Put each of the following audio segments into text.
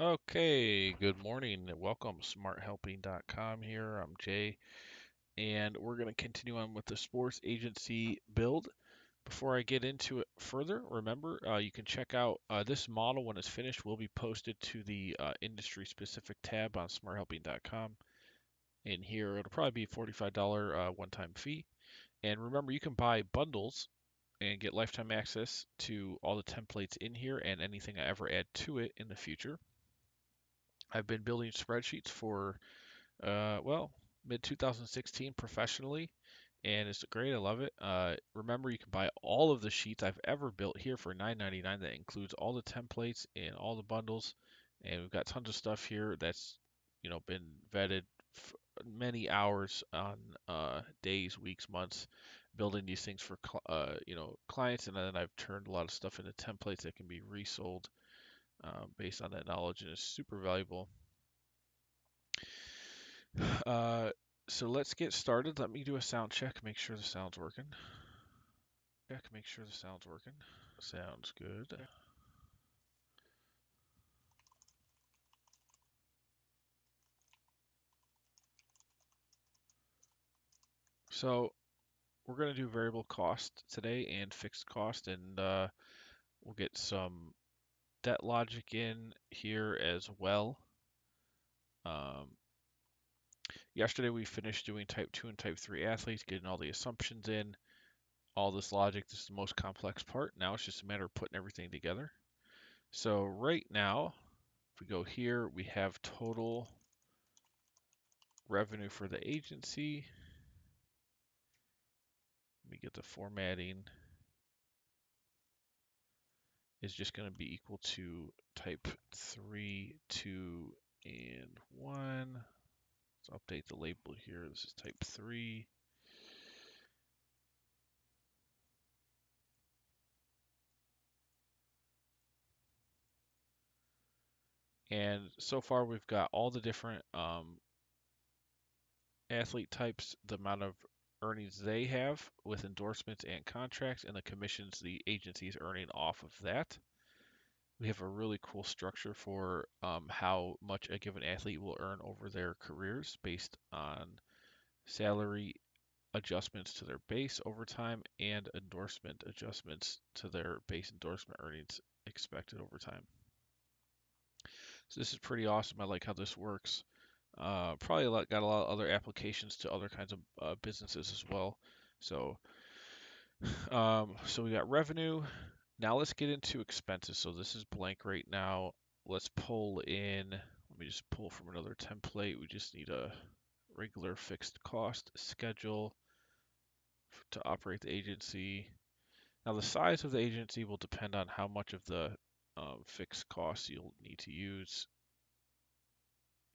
Okay, good morning. Welcome, smarthelping.com here. I'm Jay, and we're going to continue on with the sports agency build. Before I get into it further, remember you can check out this model when it's finished will be posted to the industry specific tab on smarthelping.com. In here, it'll probably be $45 one-time fee. And remember, you can buy bundles and get lifetime access to all the templates in here and anything I ever add to it in the future. I've been building spreadsheets for mid 2016 professionally, and it's great. I love it. Remember, you can buy all of the sheets I've ever built here for $9.99. That includes all the templates and all the bundles, and we've got tons of stuff here that's been vetted many hours on days, weeks, months, building these things for clients, and then I've turned a lot of stuff into templates that can be resold based on that knowledge, and it's super valuable. Uh, so let's get started. Let me do a sound check, make sure the sound's working. Check, make sure the sound's working. Sounds good. So we're going to do variable cost today and fixed cost, and we'll get some debt logic in here as well. Um, Yesterday we finished doing type 2 and type 3 athletes, getting all the assumptions in, all this logic. This is the most complex part. Now it's just a matter of putting everything together. So right now, if we go here, we have total revenue for the agency. Let me get the formatting. Is just going to be equal to type 3, 2, and 1. Let's update the label here. This is type 3. And so far we've got all the different athlete types, the amount of earnings they have with endorsements and contracts, and the commissions the agency is earning off of that. We have a really cool structure for how much a given athlete will earn over their careers based on salary adjustments to their base over time and endorsement adjustments to their base endorsement earnings expected over time. So this is pretty awesome. I like how this works. Probably got a lot of other applications to other kinds of businesses as well. So, so we got revenue. Now let's get into expenses. So this is blank right now. Let's pull in. Let me just pull from another template. We just need a regular fixed cost schedule to operate the agency. Now the size of the agency will depend on how much of the fixed costs you'll need to use.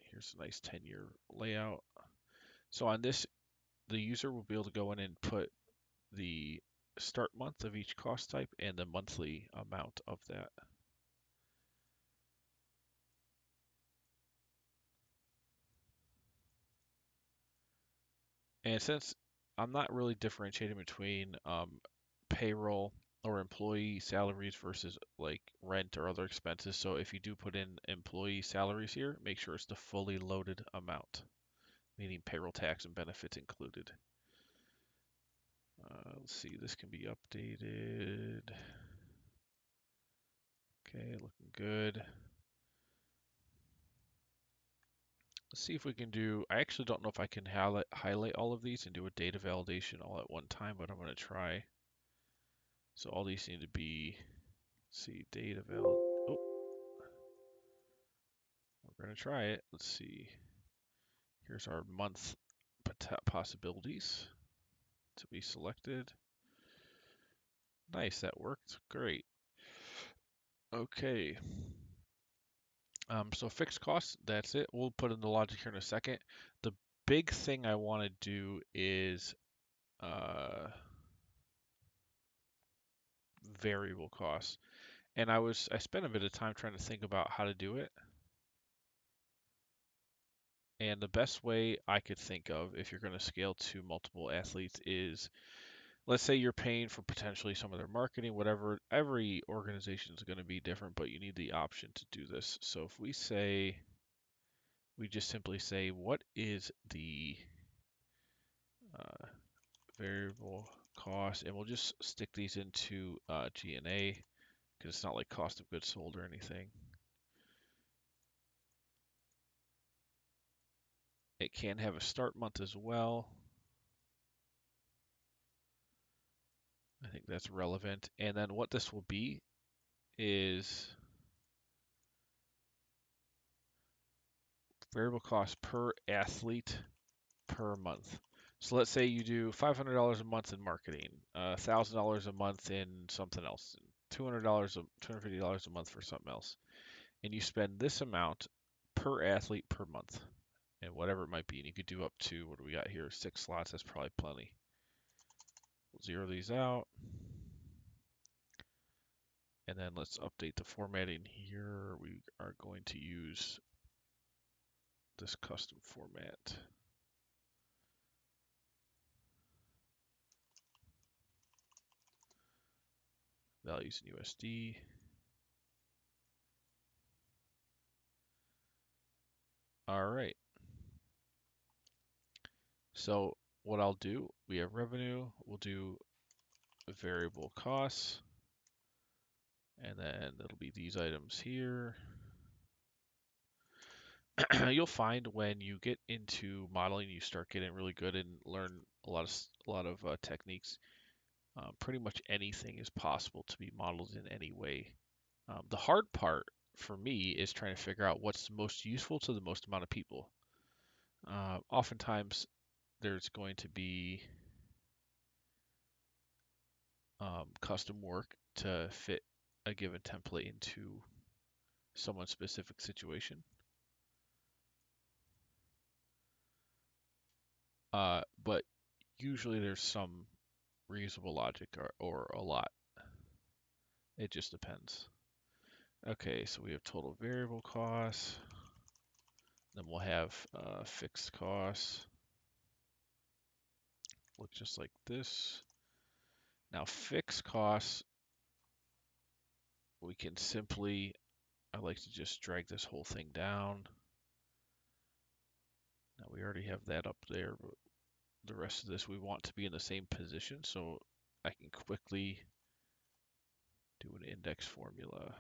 Here's a nice 10-year layout. So on this, the user will be able to go in and put the start month of each cost type and the monthly amount of that. And since I'm not really differentiating between payroll or employee salaries versus like rent or other expenses, so if you do put in employee salaries here, make sure it's the fully loaded amount, meaning payroll tax and benefits included. Let's see, this can be updated. Okay, looking good. Let's see if we can do, I actually don't know if I can highlight all of these and do a data validation all at one time, but I'm going to try. So all these need to be, let's see, data valid. Oh, we're going to try it. Let's see. Here's our month possibilities to be selected. Nice, that worked. Great. Okay. So fixed costs, that's it. We'll put in the logic here in a second. The big thing I want to do is uh, variable costs. And I spent a bit of time trying to think about how to do it. And the best way I could think of if you're going to scale to multiple athletes is let's say you're paying for potentially some of their marketing, whatever. Every organization is going to be different, but you need the option to do this. So if we just simply say, what is the uh, variable cost? And we'll just stick these into G&A because it's not like cost of goods sold or anything. It can have a start month as well. I think that's relevant. And then what this will be is variable cost per athlete per month. So let's say you do $500 a month in marketing, $1,000 a month in something else, $250 a month for something else, and you spend this amount per athlete per month, and whatever it might be. And you could do up to, what do we got here? 6 slots. That's probably plenty. We'll zero these out. And then let's update the formatting here. We are going to use this custom format. Values in USD. All right. So what I'll do, we have revenue. We'll do variable costs. And then it'll be these items here. You'll find when you get into modeling, you start getting really good and learn a lot of techniques. Pretty much anything is possible to be modeled in any way. The hard part for me is trying to figure out what's most useful to the most amount of people. Oftentimes, there's going to be custom work to fit a given template into someone's specific situation. But usually there's some reasonable logic or a lot. It just depends. Okay, so we have total variable costs. Then we'll have fixed costs. Look just like this. Now fixed costs, we can simply, I like to just drag this whole thing down. Now we already have that up there, but the rest of this we want to be in the same position, so I can quickly do an index formula.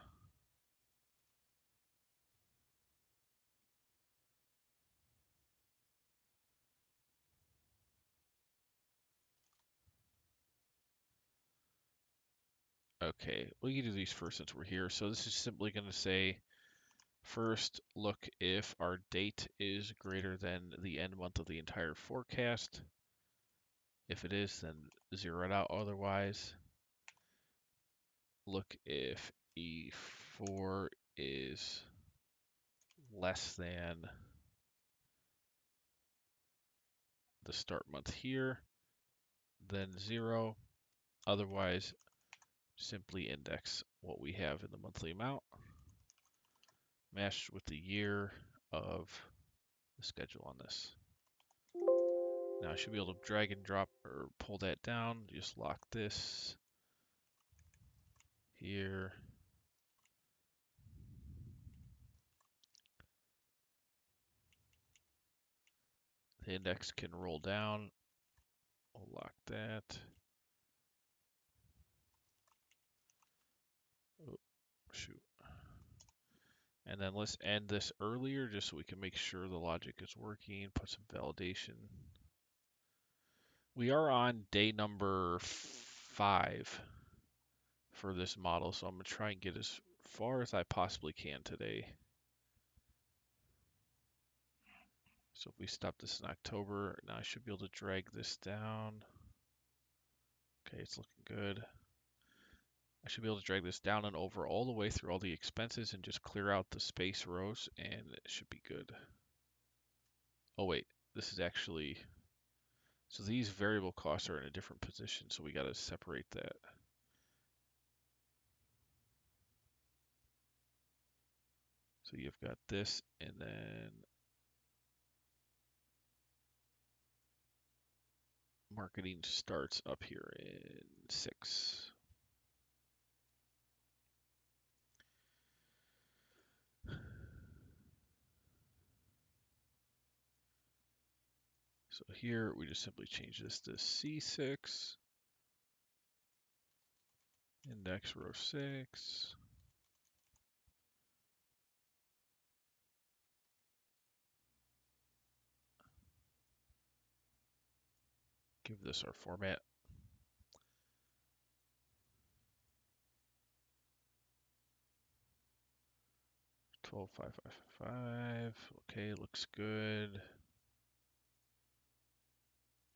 Okay, we can do these first since we're here. So this is simply going to say, first, look if our date is greater than the end month of the entire forecast. If it is, then zero it out. Otherwise, look if E4 is less than the start month here, then zero. Otherwise, simply index what we have in the monthly amount, matched with the year of the schedule on this. Now I should be able to drag and drop or pull that down. Just lock this here. The index can roll down. We'll lock that. Oh, shoot. And then let's end this earlier just so we can make sure the logic is working. Put some validation. We are on day number 5 for this model, so I'm going to try and get as far as I possibly can today. So if we stop this in October, now I should be able to drag this down. Okay, it's looking good. I should be able to drag this down and over all the way through all the expenses and just clear out the space rows, and it should be good. Oh wait, this is actually, so these variable costs are in a different position, so we got to separate that. So you've got this, and then marketing starts up here in 6. So here we just simply change this to C6, index row 6. Give this our format. Twelve five five five. Okay, looks good.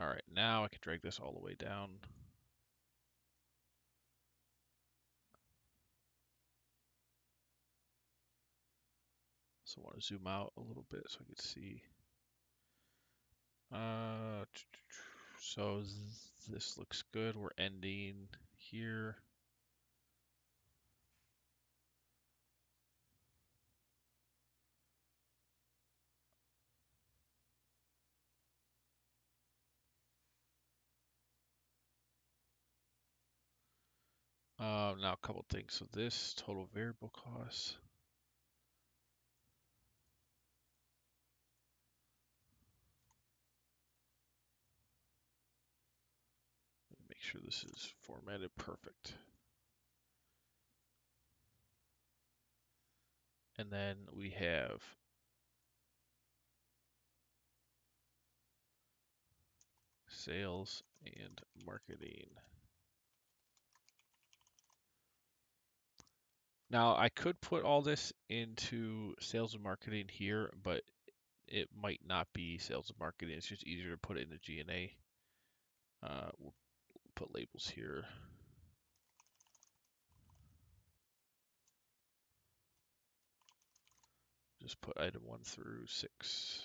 All right, now I can drag this all the way down. So I want to zoom out a little bit so I can see. So this looks good. We're ending here. Now a couple things. So this total variable costs. Make sure this is formatted perfect. And then we have sales and marketing. Now I could put all this into sales and marketing here, but it might not be sales and marketing. It's just easier to put it into G&A. We'll put labels here. Just put item 1 through 6.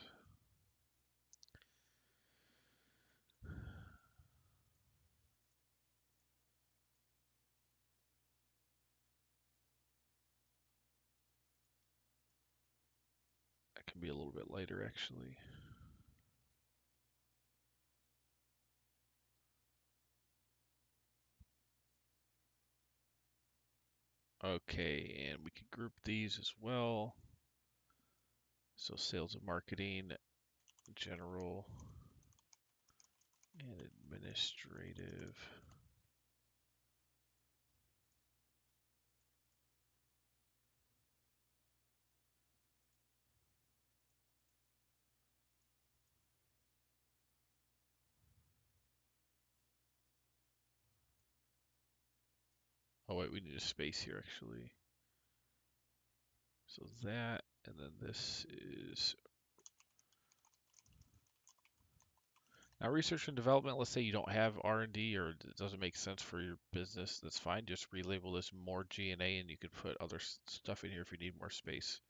That can be a little bit lighter actually. Okay, and we can group these as well. So sales and marketing, general, and administrative. Oh wait, we need a space here actually. So that, and then this is now research and development. Let's say you don't have R&D or it doesn't make sense for your business. That's fine. Just relabel this more G&A, and you could put other stuff in here if you need more space.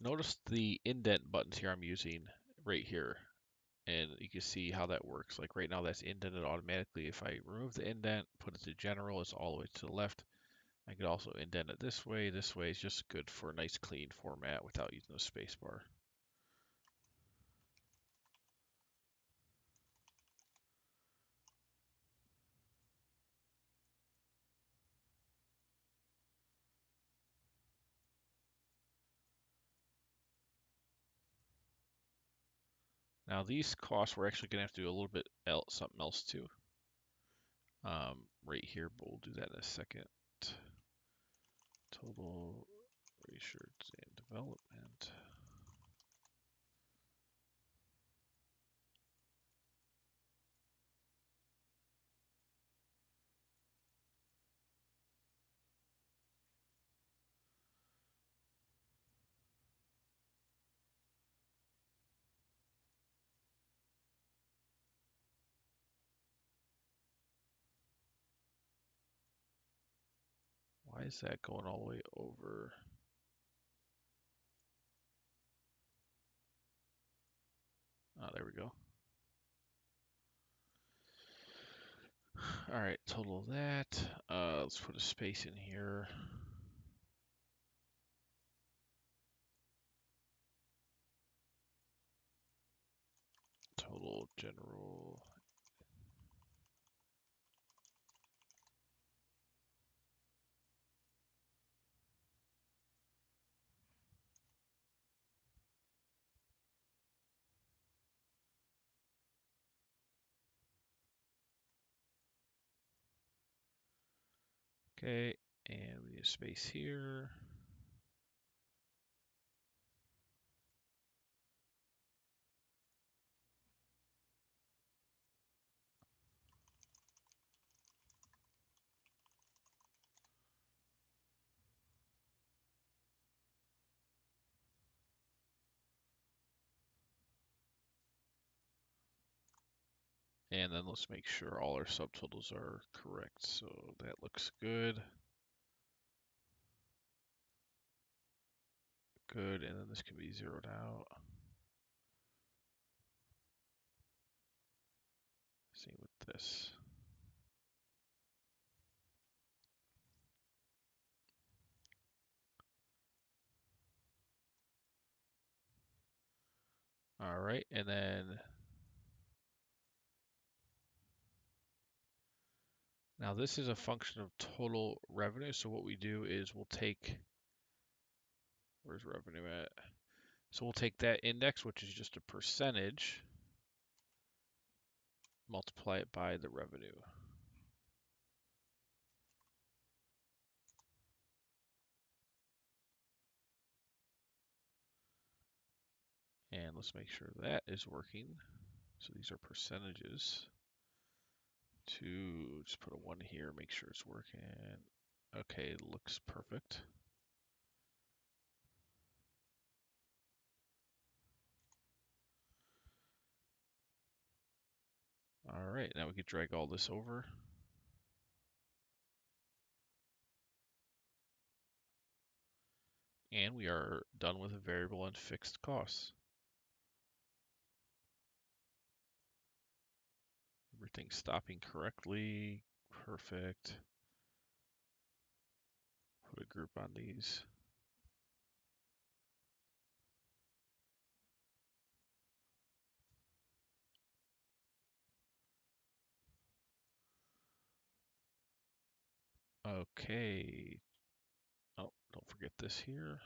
Notice the indent buttons here I'm using right here, and you can see how that works. Like right now that's indented automatically. If I remove the indent, put it to general, it's all the way to the left. I could also indent it this way. This way is just good for a nice clean format without using the space bar. Now these costs we're actually gonna have to do a little bit something else too. Right here, but we'll do that in a second. Total research and development. Why is that going all the way over? Oh, there we go. All right, total of that. Let's put a space in here. Total general. Okay, and we need a space here. And then let's make sure all our subtotals are correct. So that looks good. Good, and then this can be zeroed out. Same with this. All right, and then now this is a function of total revenue. So what we do is we'll take, where's revenue at? So we'll take that index, which is just a percentage, multiply it by the revenue. And let's make sure that is working. So these are percentages. To just put a 1 here, make sure it's working. Okay, looks perfect. All right, now we can drag all this over. And we are done with variable and fixed costs. Everything's stopping correctly. Perfect. Put a group on these. Okay. Oh, don't forget this here.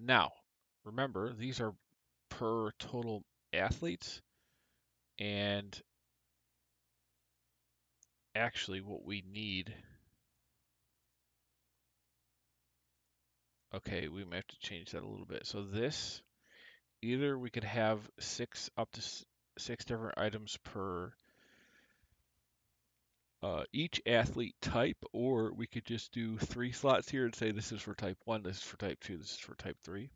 Now, remember, these are per total athletes, and actually what we need, okay, we might have to change that a little bit. So this, either we could have up to six different items per each athlete type, or we could just do 3 slots here and say this is for type 1, this is for type 2, this is for type 3.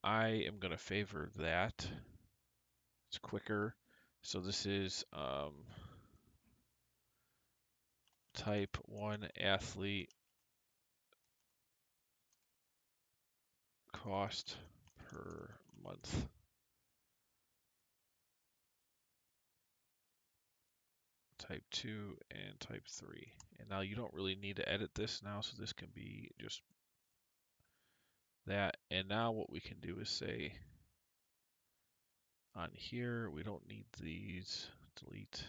I am going to favor that. It's quicker. So this is type 1 athlete cost per month. Type 2 and type 3. And now you don't really need to edit this now, so this can be just that. And now what we can do is say on here, we don't need these, delete.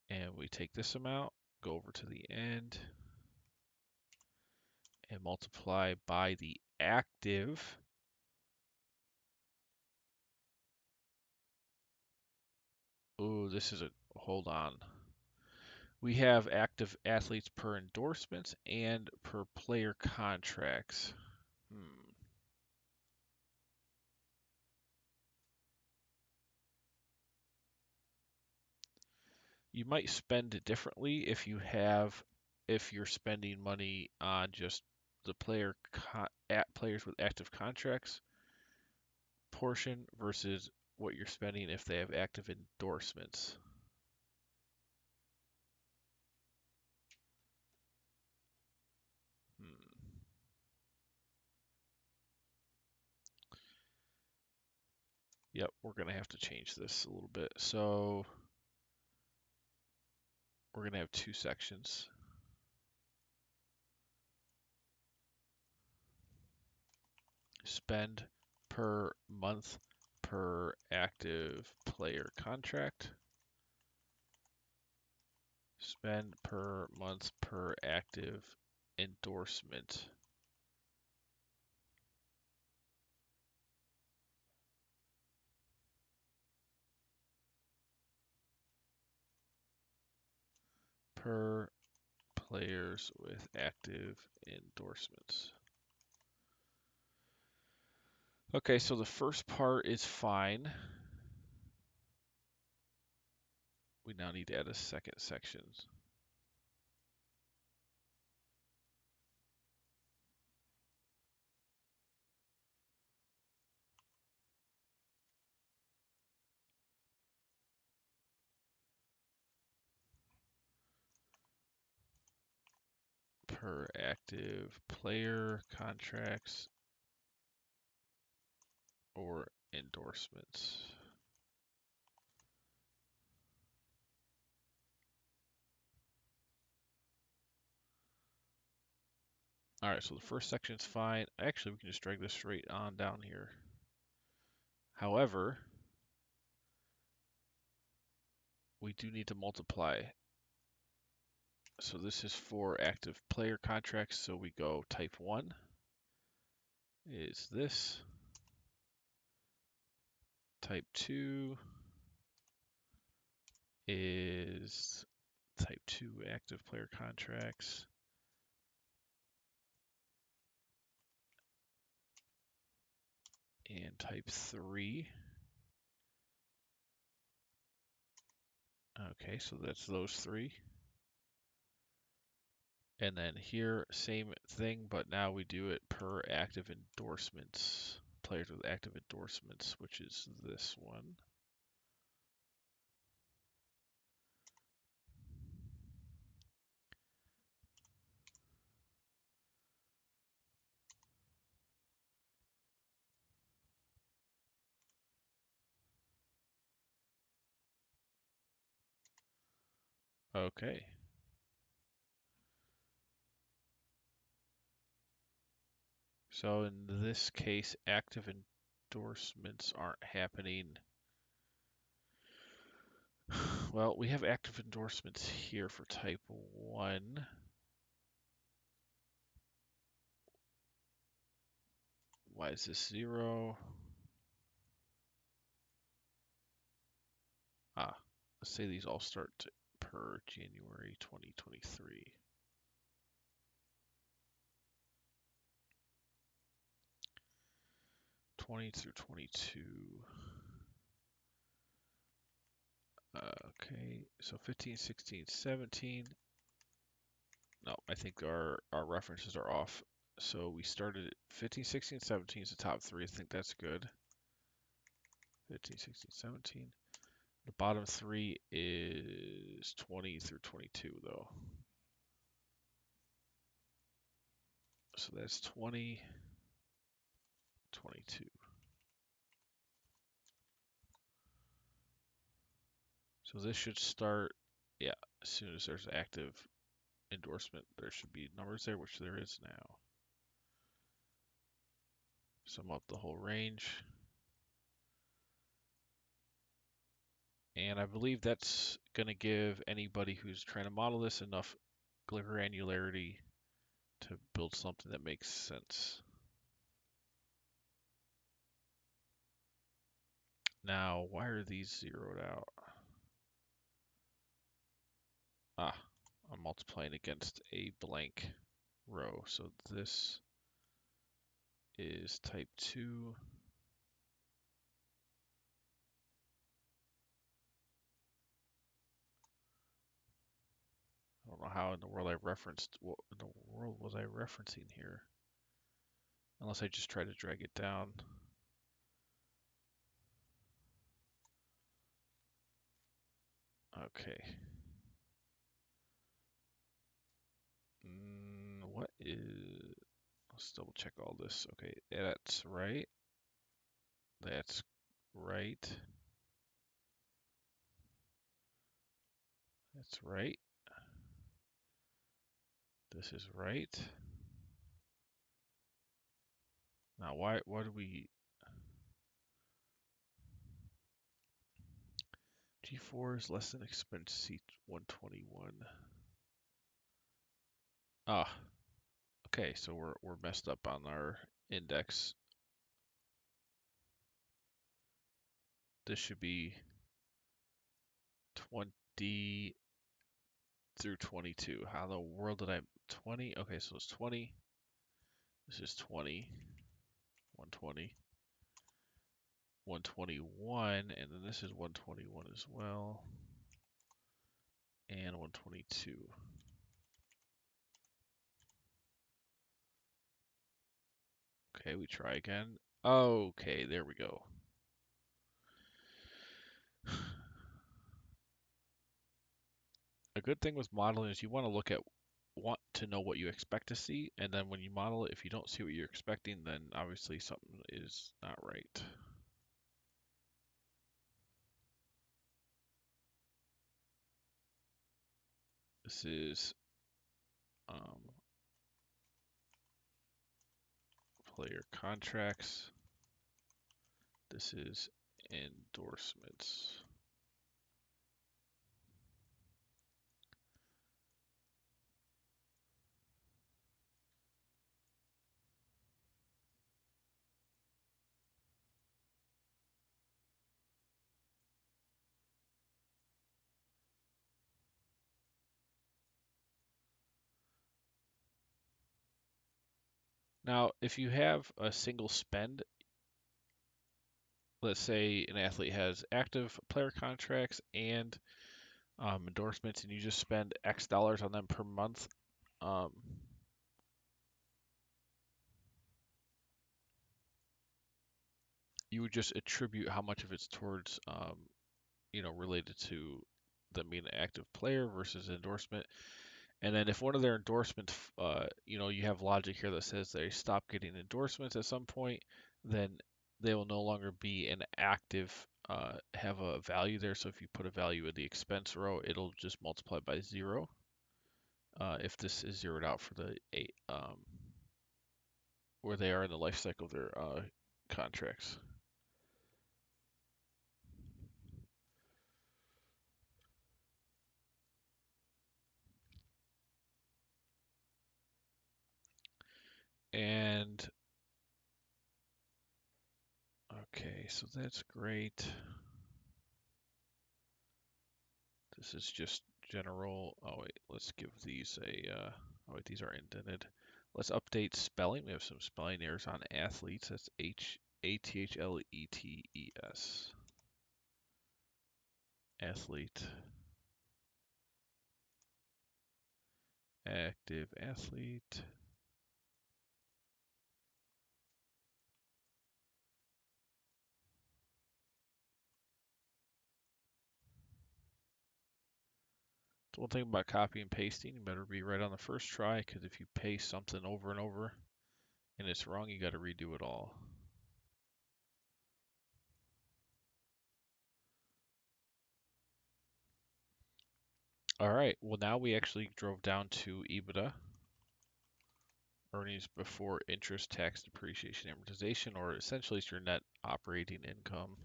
And we take this amount, go over to the end, and multiply by the active. Oh, this is hold on. We have active athletes per endorsements and per player contracts. You might spend it differently if you're spending money on just the players with active contracts portion versus what you're spending if they have active endorsements. Hmm. Yep, we're going to have to change this a little bit. So we're going to have two sections. Spend per month per active player contract. Spend per month per active endorsement. Per players with active endorsements. Okay, so the first part is fine. We now need to add a second section. Per active player contracts or endorsements. All right, so the first section's fine. Actually, we can just drag this straight on down here. However, we do need to multiply. So this is for active player contracts. So we go type 1 is this. Type 2 is type 2 active player contracts. And type 3. Okay, so that's those three. And then here, same thing, but now we do it per active endorsements. Players with active endorsements, which is this one. Okay. So in this case, active endorsements aren't happening. Well, we have active endorsements here for type 1. Why is this 0? Let's say these all start per January 2023. 20 through 22. Okay, so 15, 16, 17. No, I think our references are off. So we started at 15, 16, 17 is the top three. I think that's good. 15, 16, 17. The bottom three is 20 through 22, though. So that's 20, 22. So this should start, yeah, as soon as there's active endorsement, there should be numbers there, which there is now. Sum up the whole range. And I believe that's going to give anybody who's trying to model this enough granularity to build something that makes sense. Now, why are these zeroed out? I'm multiplying against a blank row. So this is type 2. I don't know how in the world I referenced, what in the world was I referencing here? Unless I just try to drag it down. Okay. What is... Let's double check all this. Okay, that's right. That's right. That's right. This is right. Now, why do we... G4 is less than expense C121. Ah, okay, so we're messed up on our index. This should be 20 through 22. How in the world did I 20? Okay, so it's 20. This is 20, 120, 121, and then this is 121 as well, and 122. Okay, we try again. Okay, there we go. A good thing with modeling is you want to know what you expect to see, and then when you model it, if you don't see what you're expecting, then obviously something is not right. This is player contracts. This is endorsements. Now, if you have a single spend, let's say an athlete has active player contracts and endorsements, and you just spend X dollars on them per month, um, you would just attribute how much of it's towards, related to them being an active player versus endorsement. And then if one of their endorsements, you have logic here that says they stop getting endorsements at some point, then they will no longer be an active, have a value there. So if you put a value in the expense row, it'll just multiply by 0. If this is zeroed out for the where they are in the life cycle of their contracts. And okay, so that's great. This is just general. Oh wait, let's give these a. Oh wait, these are indented. Let's update spelling. We have some spelling errors on athletes. That's Athletes. Athlete. Active athlete. So one thing about copy and pasting, you better be right on the first try, because if you paste something over and over and it's wrong, you got to redo it all. All right, well now we actually drove down to EBITDA, earnings before interest, tax, depreciation, amortization, or essentially it's your net operating income.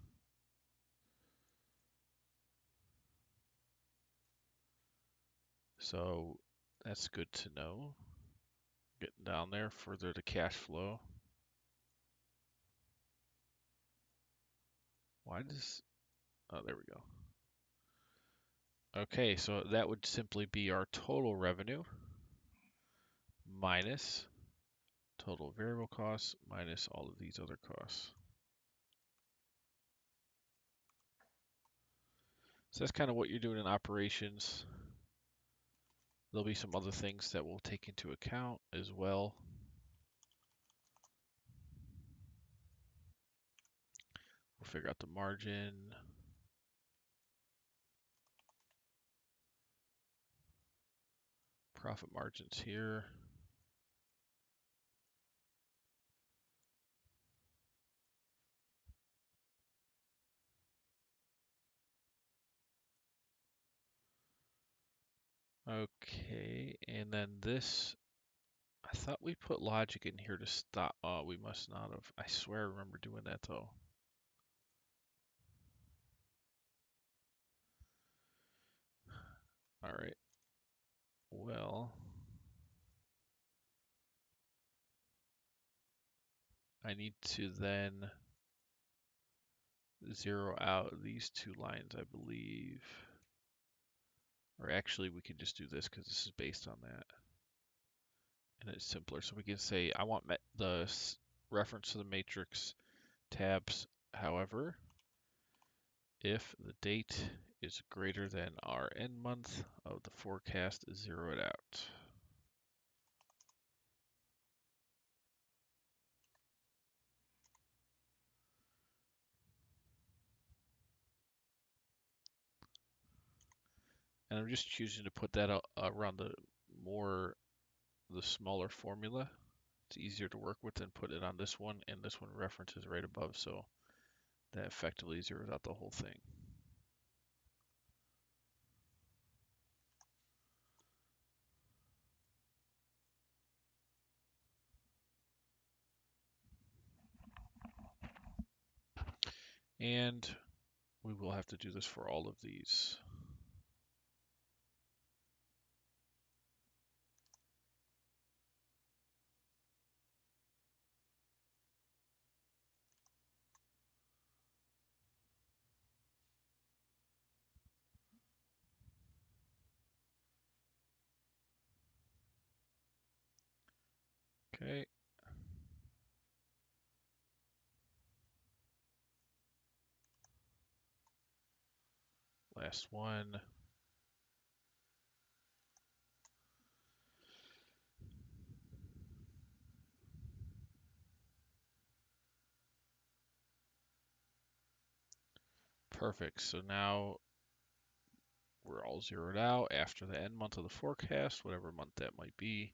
So that's good to know. Getting down there further to cash flow. Why does, oh, there we go. Okay, so that would simply be our total revenue minus total variable costs minus all of these other costs. So that's kind of what you're doing in operations. There'll be some other things that we'll take into account as well. We'll figure out the margin. profit margins here. Okay, and then this, I thought we put logic in here to stop. Oh, we must not have. I swear I remember doing that though. All right. Well, I need to then zero out these two lines, I believe. Or actually, we can just do this because this is based on that. And it's simpler. So we can say, I want the reference to the matrix tabs. However, if the date is greater than our end month of the forecast, zero it out. And I'm just choosing to put that around the smaller formula. It's easier to work with than put it on this one, and this one references right above, so that effectively zeroes out the whole thing. And we will have to do this for all of these. Okay. Last one. Perfect. So now we're all zeroed out after the end month of the forecast, whatever month that might be.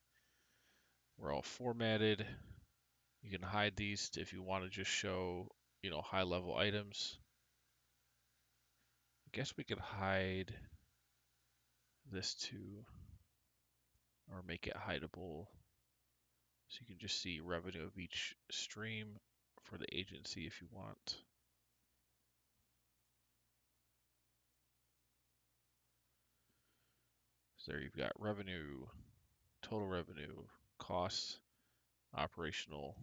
We're all formatted. You can hide these if you want to just show, high level items. I guess we could hide this too, or make it hideable. So you can just see revenue of each stream for the agency if you want. So there you've got revenue, total revenue, costs, operational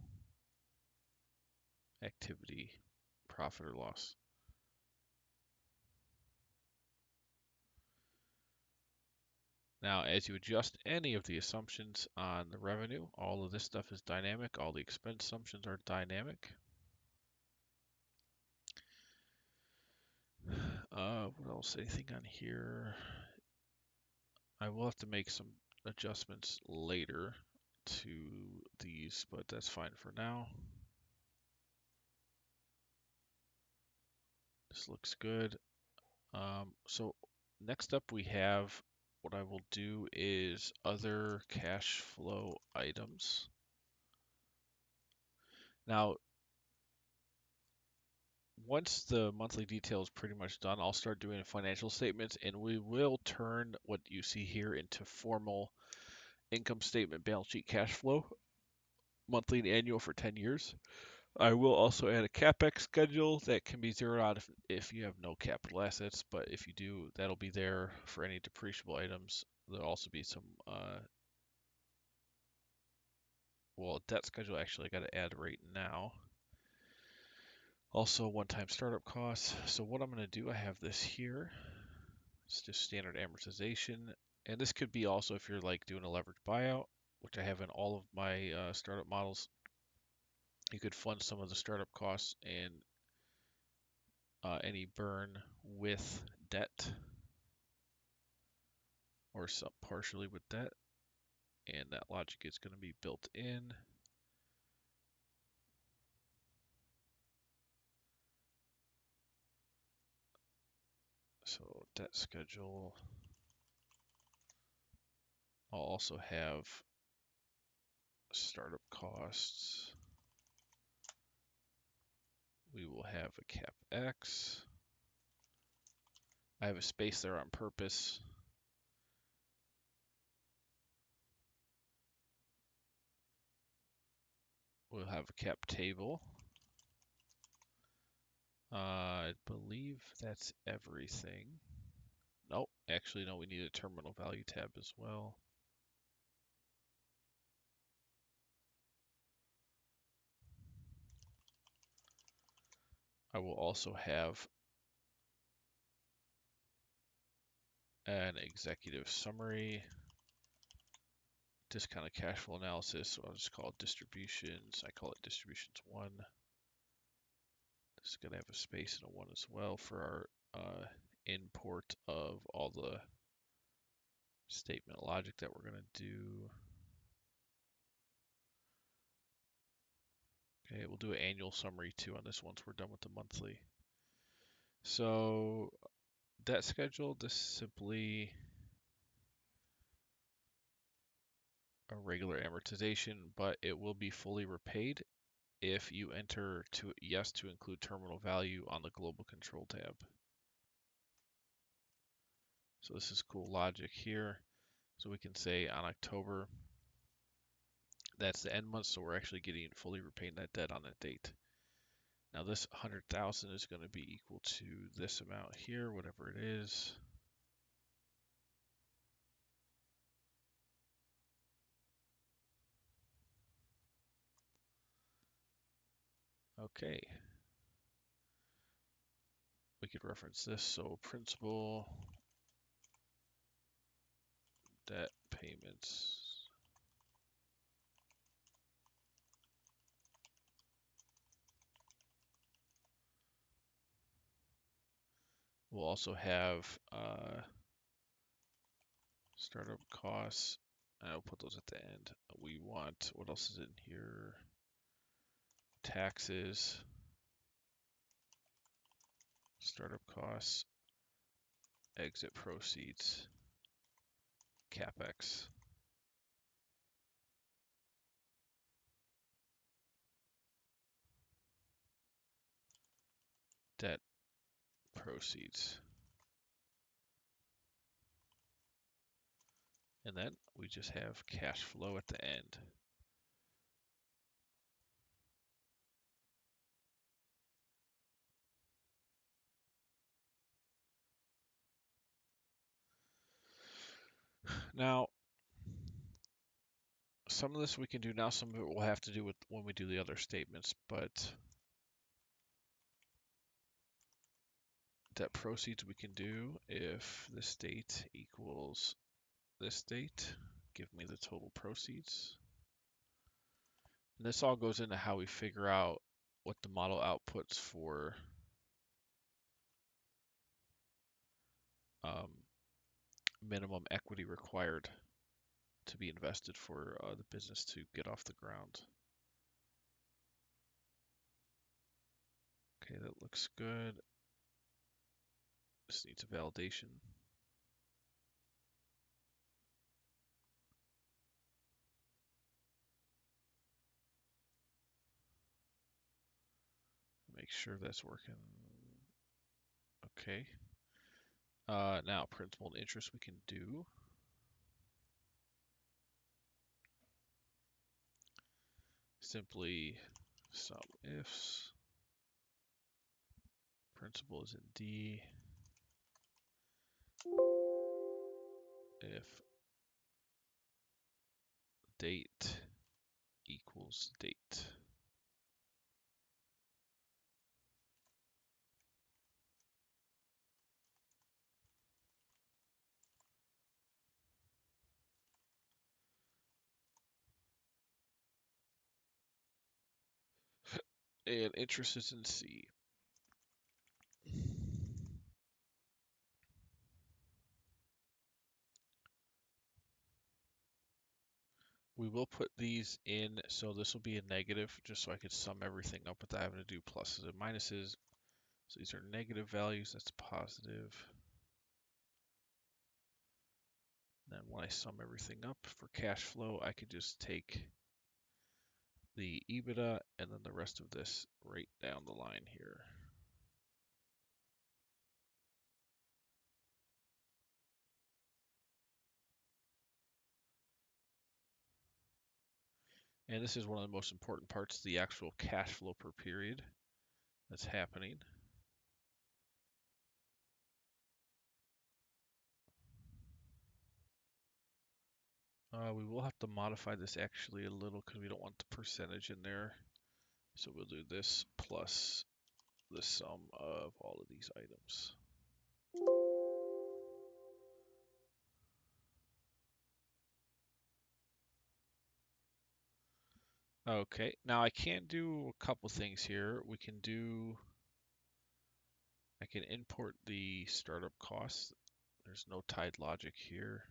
activity, profit or loss. Now, as you adjust any of the assumptions on the revenue, all of this stuff is dynamic. All the expense assumptions are dynamic. What else? Anything on here? I will have to make some adjustments later to these, but that's fine for now. This looks good. So next up we have, what I will do is other cash flow items. Now, once the monthly detail is pretty much done, I'll start doing financial statements, and we will turn what you see here into formal income statement, balance sheet, cash flow, monthly and annual for 10 years. I will also add a CapEx schedule that can be zeroed out if you have no capital assets, but if you do, that'll be there for any depreciable items. There'll also be some, debt schedule actually I got to add right now. Also, one-time startup costs. So what I'm going to do, I have this here. It's just standard amortization. And this could be also if you're like doing a leverage buyout, which I have in all of my startup models. You could fund some of the startup costs and any burn with debt or some partially with debt. And that logic is going to be built in. So debt schedule. I'll also have startup costs. We will have a cap X. I have a space there on purpose. We'll have a cap table. I believe that's everything. Nope, actually no, we need a terminal value tab as well. I will also have an executive summary, discounted cash flow analysis. So I'll just call it distributions. I call it distributions 1. This is going to have a space and a 1 as well for our import of all the statement logic that we're going to do. Okay, we'll do an annual summary too on this once we're done with the monthly. So debt schedule, this is simply a regular amortization, but it will be fully repaid if you enter to yes to include terminal value on the global control tab. So this is cool logic here. So we can say on October, that's the end month, so we're actually getting fully repaid that debt on that date. Now this 100,000 is going to be equal to this amount here, whatever it is. Okay. We could reference this. So principal, debt payments. We'll also have startup costs. I'll put those at the end. We want, what else is in here? Taxes, startup costs, exit proceeds, capex. Debt proceeds. And then we just have cash flow at the end. Now, some of this we can do now, some of it we'll have to do with when we do the other statements, but debt proceeds we can do if this date equals this date. Give me the total proceeds. And this all goes into how we figure out what the model outputs for minimum equity required to be invested for the business to get off the ground. Okay, that looks good. This needs a validation. Make sure that's working. Okay. Now principal and interest we can do. Simply sum ifs. Principal is in D. If date equals date. And interest is in C. We will put these in, so this will be a negative, just so I could sum everything up without having to do pluses and minuses. So these are negative values, that's positive. Then when I sum everything up for cash flow, I could just take the EBITDA and then the rest of this right down the line here. And this is one of the most important parts, the actual cash flow per period that's happening. We will have to modify this actually a little because we don't want the percentage in there. So we'll do this plus the sum of all of these items. Okay, now I can do a couple things here. I can import the startup costs. There's no tied logic here.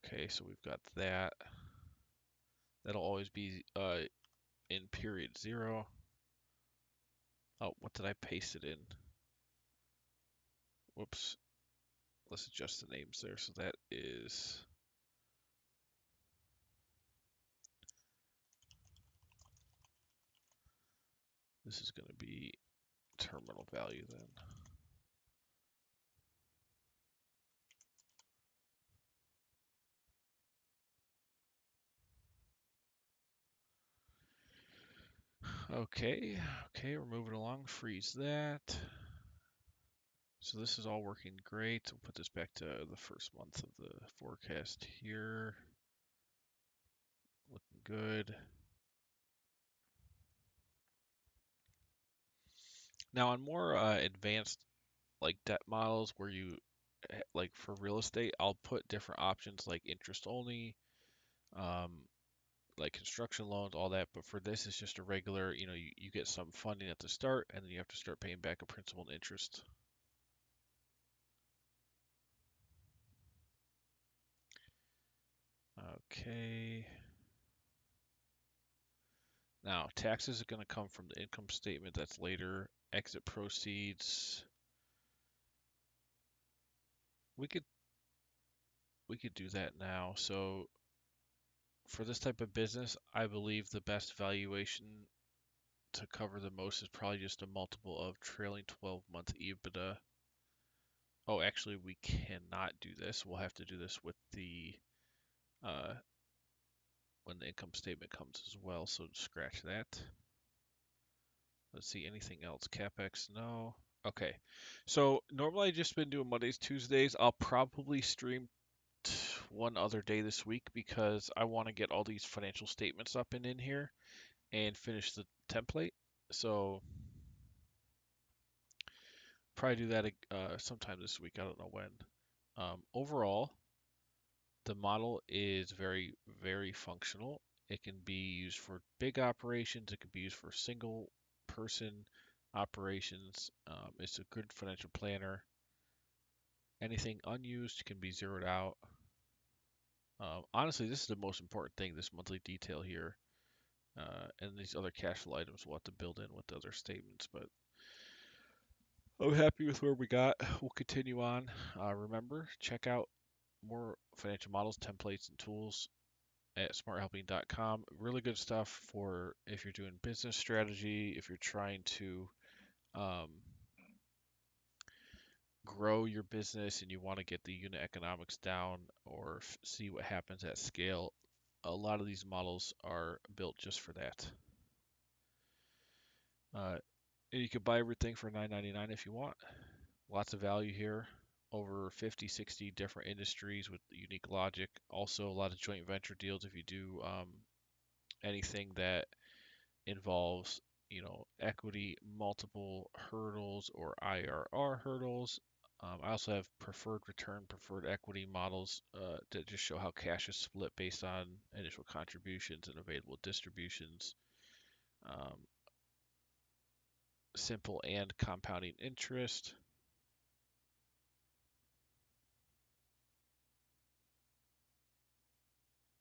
Okay, so we've got that. That'll always be in period 0. Oh, what did I paste it in? Whoops. Let's adjust the names there. So that is, this is going to be terminal value then. Okay, we're moving along. Freeze that. So this is all working great. We'll put this back to the first month of the forecast here. Looking good. Now on more advanced like debt models where you like for real estate, I'll put different options like interest only, um, like construction loans, all that. But for this, it's just a regular, you get some funding at the start and then you have to start paying back a principal and interest. Okay. Now, taxes are going to come from the income statement. That's later. Exit proceeds. We could do that now. So for this type of business, I believe the best valuation to cover the most is probably just a multiple of trailing 12-month EBITDA. Oh, actually, we cannot do this. We'll have to do this with the when the income statement comes as well. So scratch that. Let's see, anything else? CapEx, no. Okay. So normally I just been doing Mondays, Tuesdays. I'll probably stream one other day this week because I want to get all these financial statements up and in here and finish the template. So probably do that sometime this week. I don't know when. Overall, the model is very, very functional. It can be used for big operations. It can be used for single person operations. It's a good financial planner. Anything unused can be zeroed out. Honestly, this is the most important thing, this monthly detail here. And these other cash flow items we'll have to build in with the other statements, but I'm happy with where we got. We'll continue on. Remember, check out more financial models, templates, and tools at smarthelping.com. Really good stuff for if you're doing business strategy, if you're trying to um, grow your business and you want to get the unit economics down or see what happens at scale. A lot of these models are built just for that. And you can buy everything for $9.99 if you want. Lots of value here. Over 50, 60 different industries with unique logic. Also, a lot of joint venture deals if you do anything that involves, equity, multiple hurdles, or IRR hurdles. I also have preferred return, preferred equity models that just show how cash is split based on initial contributions and available distributions. Um, simple and compounding interest.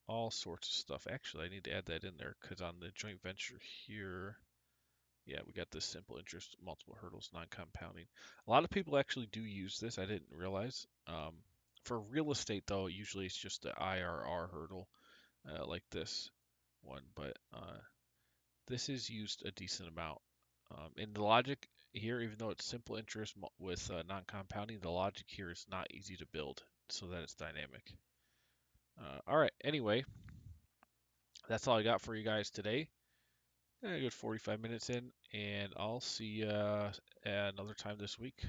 All sorts of stuff. Actually, I need to add that in there because on the joint venture here, yeah, we got this simple interest, multiple hurdles, non-compounding. A lot of people actually do use this. I didn't realize. For real estate, though, usually it's just the IRR hurdle, like this one, but this is used a decent amount. And the logic here, even though it's simple interest with non-compounding, the logic here is not easy to build so that it's dynamic. All right, anyway, that's all I got for you guys today. A good 45 minutes in, and I'll see you another time this week.